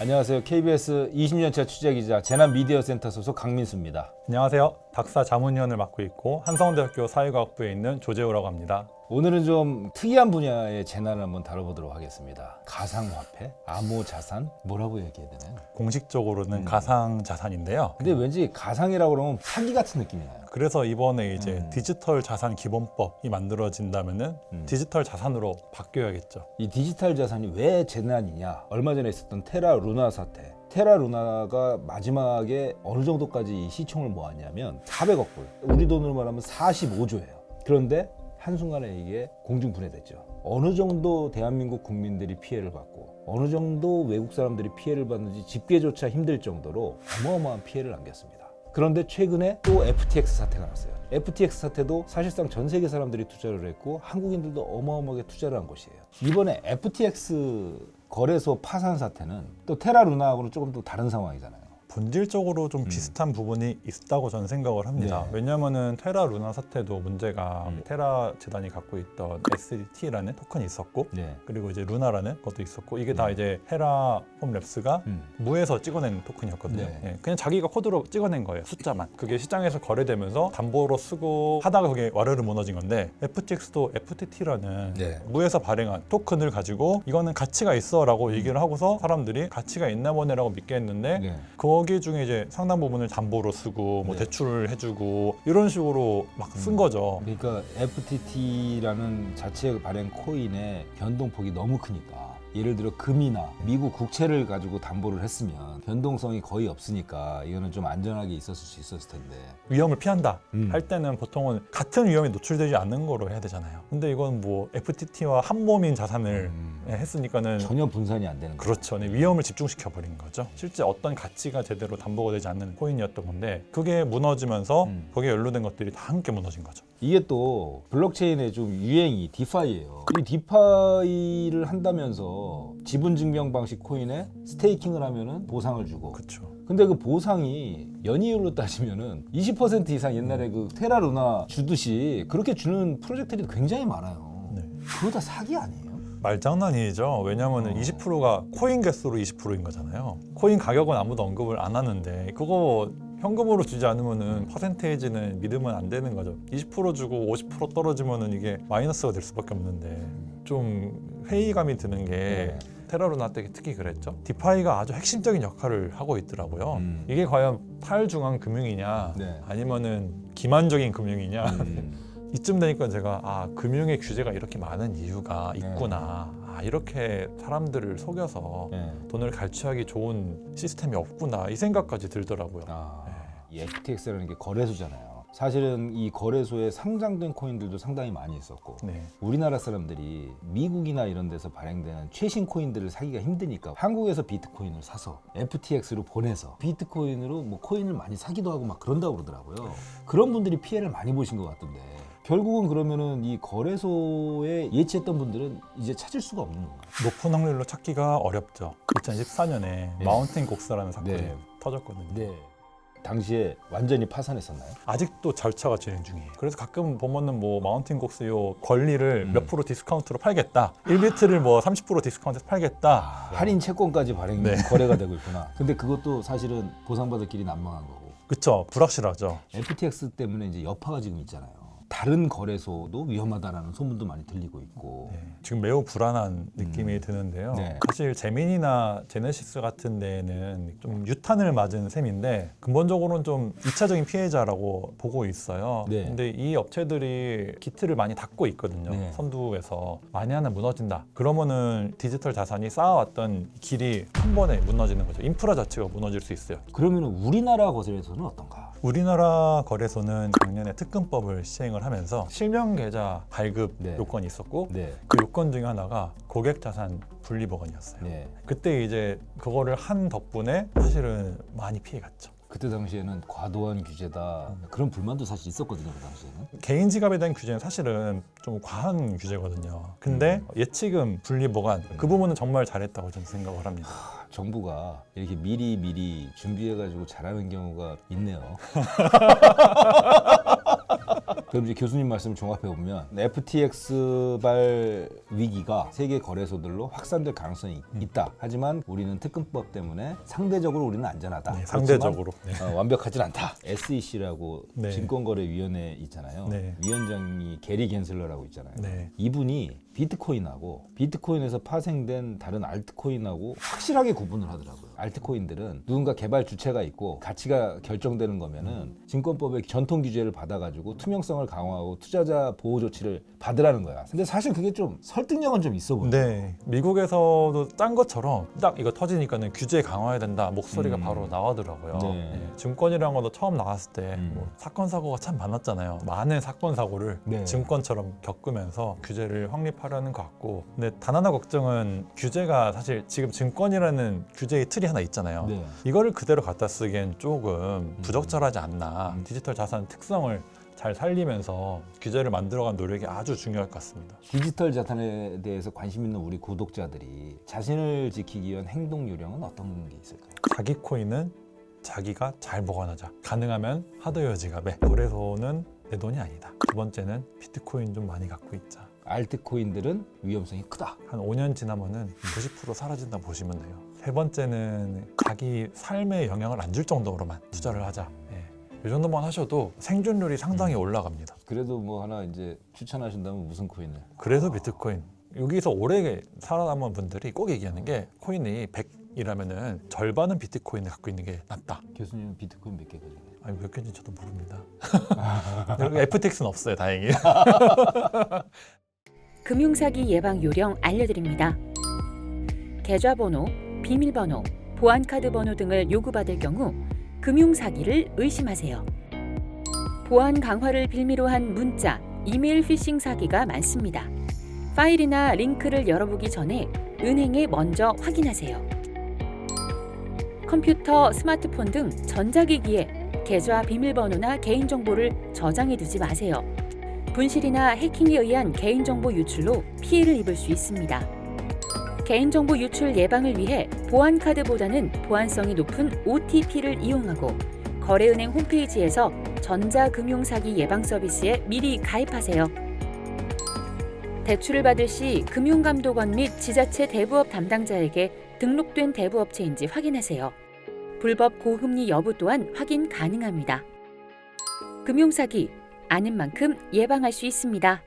안녕하세요. KBS 20년차 취재기자 재난미디어센터 소속 강민수입니다. 안녕하세요. 박사 자문위원을 맡고 있고 한성대학교 사회과학부에 있는 조재호라고 합니다. 오늘은 좀 특이한 분야의 재난을 한번 다뤄보도록 하겠습니다. 가상화폐, 암호자산, 뭐라고 얘기해야 되나요? 공식적으로는 가상자산인데요. 근데 왠지 가상이라고 그러면 사기 같은 느낌이 나요. 그래서 이번에 이제 디지털 자산 기본법이 만들어진다면은 디지털 자산으로 바뀌어야겠죠. 이 디지털 자산이 왜 재난이냐? 얼마 전에 있었던 테라 루나 사태. 테라 루나가 마지막에 어느 정도까지 이 시총을 모았냐면 400억 불. 우리 돈으로 말하면 45조예요. 그런데 한순간에 이게 공중분해됐죠. 어느 정도 대한민국 국민들이 피해를 받고 어느 정도 외국 사람들이 피해를 받는지 집계조차 힘들 정도로 어마어마한 피해를 남겼습니다. 그런데 최근에 또 FTX 사태가 났어요. FTX 사태도 사실상 전 세계 사람들이 투자를 했고 한국인들도 어마어마하게 투자를 한 곳이에요. 이번에 FTX 거래소 파산 사태는 또 테라 루나하고는 조금 또 다른 상황이잖아요. 본질적으로 좀 비슷한 부분이 있다고 저는 생각을 합니다. 네. 왜냐하면은 테라 루나 사태도 문제가 테라 재단이 갖고 있던 SDT라는 토큰이 있었고 네. 그리고 이제 루나라는 것도 있었고 이게 다 이제 테라폼 랩스가 무에서 찍어낸 토큰이었거든요. 네. 예, 그냥 자기가 코드로 찍어낸 거예요. 숫자만. 그게 시장에서 거래되면서 담보로 쓰고 하다가 그게 와르르 무너진 건데 FTX도 FTT라는 네. 무에서 발행한 토큰을 가지고 이거는 가치가 있어라고 얘기를 하고서 사람들이 가치가 있나 보네라고 믿게 했는데 네. 거기 중에 이제 상당 부분을 담보로 쓰고 뭐 네. 대출을 해주고 이런 식으로 막 쓴 거죠. 그러니까 FTT라는 자체 발행 코인의 변동폭이 너무 크니까 예를 들어 금이나 미국 국채를 가지고 담보를 했으면 변동성이 거의 없으니까 이거는 좀 안전하게 있었을 수 있었을 텐데 위험을 피한다 음. 할 때는 보통은 같은 위험에 노출되지 않는 거로 해야 되잖아요. 근데 이건 뭐 FTT와 한 몸인 자산을 했으니까는 전혀 분산이 안 되는 거죠. 그렇죠. 네, 위험을 집중시켜 버린 거죠. 실제 어떤 가치가 제대로 담보가 되지 않는 코인이었던 건데 그게 무너지면서 거기에 연루된 것들이 다 함께 무너진 거죠. 이게 또 블록체인의 좀 유행이 디파이예요. 이 디파이를 한다면서 지분 증명 방식 코인에 스테이킹을 하면은 보상을 주고. 그렇죠. 근데 그 보상이 연이율로 따지면은 20% 이상 옛날에 그 테라 루나 주듯이 그렇게 주는 프로젝트들이 굉장히 많아요. 네. 그거 다 사기 아니에요? 말장난이죠. 왜냐하면 20%가 코인 개수로 20%인 거잖아요. 코인 가격은 아무도 언급을 안 하는데 그거 현금으로 주지 않으면은 퍼센테이지는 믿으면 안 되는 거죠. 20% 주고 50% 떨어지면은 이게 마이너스가 될 수밖에 없는데 좀 회의감이 드는 게 테라루나 때 특히 그랬죠. 디파이가 아주 핵심적인 역할을 하고 있더라고요. 이게 과연 탈중앙 금융이냐 네. 아니면은 기만적인 금융이냐 이쯤 되니까 제가 금융의 규제가 이렇게 많은 이유가 있구나. 이렇게 사람들을 속여서 네. 돈을 갈취하기 좋은 시스템이 없구나 이 생각까지 들더라고요. 이 FTX라는 게 거래소잖아요. 사실은 이 거래소에 상장된 코인들도 상당히 많이 있었고 네. 우리나라 사람들이 미국이나 이런 데서 발행되는 최신 코인들을 사기가 힘드니까 한국에서 비트코인을 사서 FTX로 보내서 비트코인으로 뭐 코인을 많이 사기도 하고 막 그런다고 그러더라고요. 그런 분들이 피해를 많이 보신 것 같던데 결국은 그러면은 이 거래소에 예치했던 분들은 이제 찾을 수가 없는 건가요? 높은 확률로 찾기가 어렵죠. 2014년에 마운틴 곡스라는 사건이 네. 터졌거든요. 네. 당시에 완전히 파산했었나요? 아직도 절차가 진행 중이에요. 그래서 가끔 보면은 뭐 마운틴 곡스 요 권리를 몇 프로 디스카운트로 팔겠다. 1비트를 뭐 30% 디스카운트에서 팔겠다. 할인 채권까지 발행 거래가 되고 있구나. 근데 그것도 사실은 보상받을 길이 난망한 거고. 그쵸. 불확실하죠. FTX 때문에 이제 여파가 지금 있잖아요. 다른 거래소도 위험하다라는 소문도 많이 들리고 있고. 네, 지금 매우 불안한 느낌이 드는데요. 네. 사실 제민이나 제네시스 같은 데에는 좀 유탄을 맞은 셈인데 근본적으로는 좀 2차적인 피해자라고 보고 있어요. 네. 근데 이 업체들이 기틀을 많이 닫고 있거든요. 네. 선두에서 만에 하나 무너진다. 그러면은 디지털 자산이 쌓아왔던 길이 한 번에 무너지는 거죠. 인프라 자체가 무너질 수 있어요. 그러면 우리나라 거래소는 어떤가? 우리나라 거래소는 작년에 특근법을 시행을 하면서 실명 계좌 발급 네. 요건이 있었고 네. 그 요건 중에 하나가 고객 자산 분리 보관이었어요. 네. 그때 이제 그거를 한 덕분에 사실은 많이 피해갔죠. 그때 당시에는 과도한 규제다 그런 불만도 사실 있었거든요. 그 당시에는. 개인 지갑에 대한 규제는 사실은 좀 과한 규제거든요. 근데 예치금 분리 보관 그 부분은 정말 잘했다고 저는 생각을 합니다. 정부가 이렇게 미리 준비해가지고 잘하는 경우가 있네요. 그럼 이제 교수님 말씀 종합해 보면 FTX발 위기가 세계 거래소들로 확산될 가능성이 있다. 하지만 우리는 특검법 때문에 상대적으로 우리는 안전하다. 네, 상대적으로. 그렇지만, 완벽하진 않다. SEC라고 네. 증권거래위원회 있잖아요. 네. 위원장이 게리 갠슬러라고 있잖아요. 네. 이분이 비트코인하고 비트코인에서 파생된 다른 알트코인하고 확실하게 구분을 하더라고요. 알트코인들은 누군가 개발 주체가 있고 가치가 결정되는 거면은 증권법의 전통 규제를 받아가지고 투명성을 강화하고 투자자 보호 조치를 받으라는 거야. 근데 사실 그게 좀 설득력은 좀 있어 보여요. 네, 미국에서도 짠 것처럼 딱 이거 터지니까는 규제 강화해야 된다 목소리가 바로 나오더라고요. 네. 네, 증권이라는 것도 처음 나왔을 때 음. 뭐 사건 사고가 참 많았잖아요. 많은 사건 사고를 네. 증권처럼 겪으면서 규제를 확립하려는 것 같고, 근데 단 하나 걱정은 규제가 사실 지금 증권이라는 규제의 틀이 하나 있잖아요. 네. 이거를 그대로 갖다 쓰기엔 조금 부적절하지 않나. 디지털 자산 특성을 잘 살리면서 규제를 만들어간 노력이 아주 중요할 것 같습니다. 디지털 자산에 대해서 관심 있는 우리 구독자들이 자신을 지키기 위한 행동 요령은 어떤 게 있을까요? 자기 코인은 자기가 잘 보관하자. 가능하면 하드웨어 지갑에. 거래소는 내 돈이 아니다. 두 번째는 비트코인 좀 많이 갖고 있자. 알트코인들은 위험성이 크다. 한 5년 지나면은 90% 사라진다 보시면 돼요. 세 번째는 자기 삶에 영향을 안 줄 정도로만 투자를 하자. 이 정도만 하셔도 생존율이 상당히 올라갑니다. 그래도 뭐 하나 이제 추천하신다면 무슨 코인을? 그래서 비트코인. 여기서 오래 살아남은 분들이 꼭 얘기하는 게 코인이 100이라면은 절반은 비트코인을 갖고 있는 게 낫다. 교수님은 비트코인 몇 개 가지고? 아니 몇 개인지 저도 모릅니다. FTX는 없어요, 다행히. 금융사기 예방 요령 알려드립니다. 계좌번호, 비밀번호, 보안카드 번호 등을 요구받을 경우 금융사기를 의심하세요. 보안 강화를 빌미로 한 문자, 이메일 피싱 사기가 많습니다. 파일이나 링크를 열어보기 전에 은행에 먼저 확인하세요. 컴퓨터, 스마트폰 등 전자기기에 계좌 비밀번호나 개인정보를 저장해두지 마세요. 분실이나 해킹에 의한 개인정보 유출로 피해를 입을 수 있습니다. 개인정보 유출 예방을 위해 보안카드보다는 보안성이 높은 OTP를 이용하고 거래은행 홈페이지에서 전자금융사기 예방 서비스에 미리 가입하세요. 대출을 받을 시 금융감독원 및 지자체 대부업 담당자에게 등록된 대부업체인지 확인하세요. 불법 고금리 여부 또한 확인 가능합니다. 금융사기, 아는 만큼 예방할 수 있습니다.